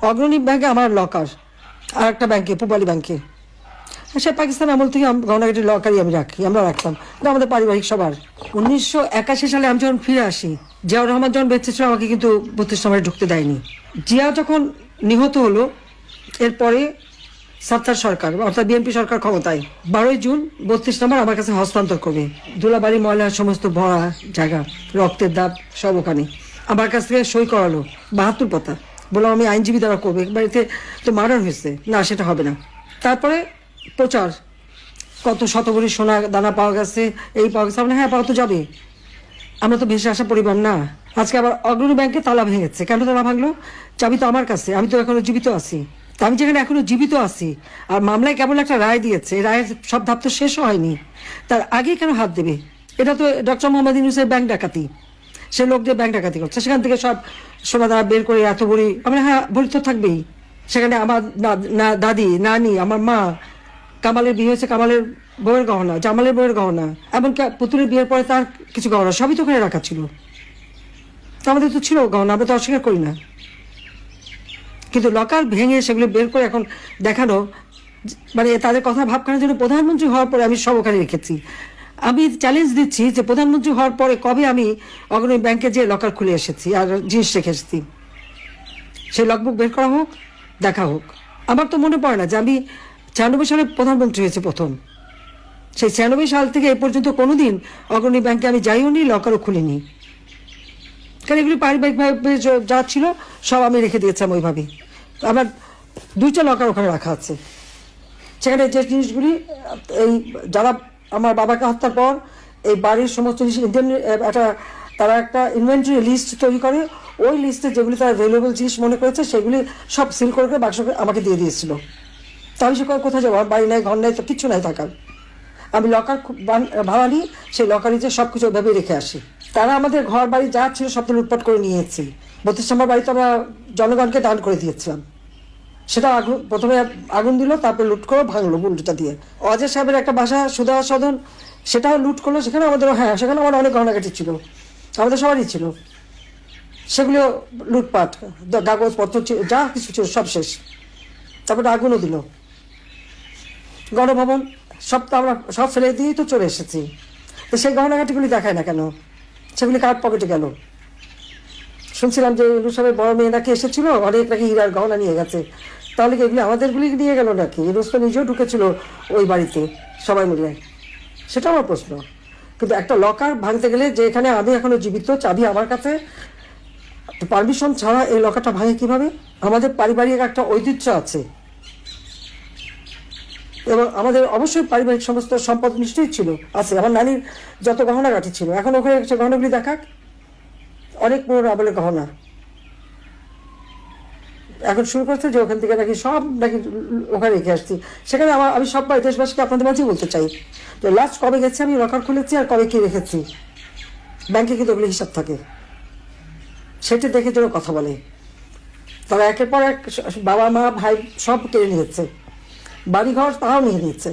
অগ্রণী ব্যাংকে আমার লকার, আর একটা ব্যাংকে পূবালী ব্যাংকে। সে পাকিস্তান আমল থেকে গহনাগাটির লকারই আমি রাখি, আমরা রাখতাম, এটা আমাদের পারিবারিক সবার। 1981 সালে আমি যখন ফিরে আসি, জিয়াউর রহমান যখন বেঁচে ছিল আমাকে কিন্তু 32 নম্বরে ঢুকতে দেয়নি। জিয়া যখন নিহত হলো, এরপরে সাত্তার সরকার অর্থাৎ বিএনপি সরকার ক্ষমতায়, 12 জুন 32 নম্বর আমার কাছে হস্তান্তর করবে। ধুলাবাড়ি ময়লার সমস্ত ভরা জায়গা, রক্তের দাগ সব ওখানে। আমার কাছ থেকে সই করালো 72 পাতা, বললাম আমি আইনজীবী দ্বারা করবে, বাড়িতে তো মার্ডার হয়েছে, না সেটা হবে না। তারপরে প্রচার, কত শতভরি সোনা দানা পাওয়া গেছে, এই পাওয়া গেছে, হ্যাঁ পাওয়া তো যাবে, আমরা তো ভেসে আসা পরিবার না। আজকে আবার অগ্রণী ব্যাংকে তালা ভেঙেছে, কেন তালা ভাঙলো? চাবি তো আমার কাছে, আমি তো এখনো জীবিত আছি। আমি যেখানে এখনো জীবিত আছি আর মামলায় কেবল একটা রায় দিয়েছে, রায়ের সব ধাপ তো শেষ হয়নি, তার আগে কেন হাত দেবে? এটা তো ডক্টর মোহাম্মদ ইউনূসের ব্যাংক ডাকাতি, সে লোক যে ব্যাংক ডাকাতি করছে, সেখান থেকে সব সোনা দানা বের করে এত ভরি, আমরা হ্যাঁ ভরি তো থাকবেই। সেখানে আমার দাদি, নানি, আমার মা, কামালের বিয়ে হয়েছে, কামালের বউয়ের গহনা, জামালের বউয়ের গহনা, এমনকি পুতুলের বিয়ের পরে তার কিছু গহনা সবই তো ওখানে রাখা ছিল। তো আমাদের তো ছিল গহনা, আমরা তো অস্বীকার করি না। কিন্তু লকার ভেঙে সেগুলো বের করে এখন দেখানো, মানে তাদের কথা ভাবখানার জন্য প্রধানমন্ত্রী হওয়ার পরে আমি সব ওখানে রেখেছি। আমি চ্যালেঞ্জ দিচ্ছি যে প্রধানমন্ত্রী হওয়ার পরে কবে আমি অগ্রণী ব্যাংকে যে লকার খুলে এসেছি আর জিনিস রেখে এসেছি, সেই লগবুক বের করা হোক, দেখা হোক। আমার তো মনে পড়ে না যে আমি 96 সালে প্রধানমন্ত্রী হয়েছে প্রথম, সেই 96 সাল থেকে এ পর্যন্ত কোনোদিন অগ্রণী ব্যাংকে আমি যাইও নি, লকারও খুলিনি। কারণ এগুলি পারিবারিকভাবে যা ছিল সব আমি রেখে দিয়েছিলাম ওইভাবেই। আমার 2টা লকার ওখানে রাখা আছে, সেখানে যে জিনিসগুলি এই যারা আমার বাবাকে হত্যার পর এই বাড়ির সমস্ত জিনিস একটা তারা একটা ইনভেন্টরি লিস্ট তৈরি করে, ওই লিস্টে যেগুলি তারা ভ্যালুয়েবল জিনিস মনে করেছে সেগুলি সব সিল করে বাক্স আমাকে দিয়ে দিয়েছিল। তো আমি সে কোথায় যাবো, বাড়ি নাই, ঘর নাই, তো কিচ্ছু নাই থাকার। আমি লকার ভাড়া নিই, সেই লকারে যে সব কিছু ওইভাবেই রেখে আসি। তারা আমাদের ঘর বাড়ি যা ছিল সব তো লুটপাট করে নিয়েছি। 32 নম্বর বাড়িতে আমরা জনগণকে দান করে দিয়েছিলাম, সেটা প্রথমে আগুন দিল, তারপরে লুট করে ভাঙলো উল্টোটা দিয়ে। অজয় সাহেবের একটা বাসা সুধা সদন, সেটাও লুট করলো, সেখানে আমাদের হ্যাঁ সেখানে আমার অনেক গহনাগাটি ছিল, আমাদের সবারই ছিল, সেগুলো লুটপাট, কাগজপত্র যা কিছু ছিল সব শেষ। তারপরে আগুনও দিল। গণভবন সব তো আমরা সব ফেলে দিয়েই তো চলে এসেছি। তো সেই গহনাগাটিগুলি দেখায় না কেন? সেগুলি কার পকেটে গেল? শুনছিলাম যে ইউনূস সাহেবের বড় মেয়ে নাকি এসেছিল, অনেক নাকি হীরার গহনা নিয়ে গেছে। তাহলে কি এগুলি আমাদেরগুলি নিয়ে গেল নাকি? ইউনূস তো নিজেও ঢুকেছিল ওই বাড়িতে সবাই মিলে, সেটা আমার প্রশ্ন। কিন্তু একটা লকার ভাঙতে গেলে, যে এখানে আমি এখনো জীবিত, চাবি আমার কাছে, পারমিশন ছাড়া এই লকারটা ভাঙে কিভাবে? আমাদের পারিবারিক একটা ঐতিহ্য আছে এবং আমাদের অবশ্যই পারিবারিক সমস্ত সম্পদ নিশ্চয়ই ছিল, আছে। আমার নানির যত গহনাগাটি ছিল, এখন ওখানে সে গহনাগুলি দেখাক, অনেক পুরোনো আমলের গহনা। এখন শুরু করছে যে ওখান থেকে নাকি সব নাকি ওখানে রেখে আসছি। সেখানে আমি সব দেশবাসীকে আপনাদের মাঝেই বলতে চাই যে লাস্ট কবে গেছে আমি লকার খুলেছি আর কবে কি রেখেছি। ব্যাংকে কিন্তু ওগুলো হিসাব থাকে, সেটি দেখে যেন কথা বলে। তারা একের পর এক বাবা মা ভাই সব কেড়ে নিয়েছে, বাড়িঘর তারাও নিয়ে নিচ্ছে।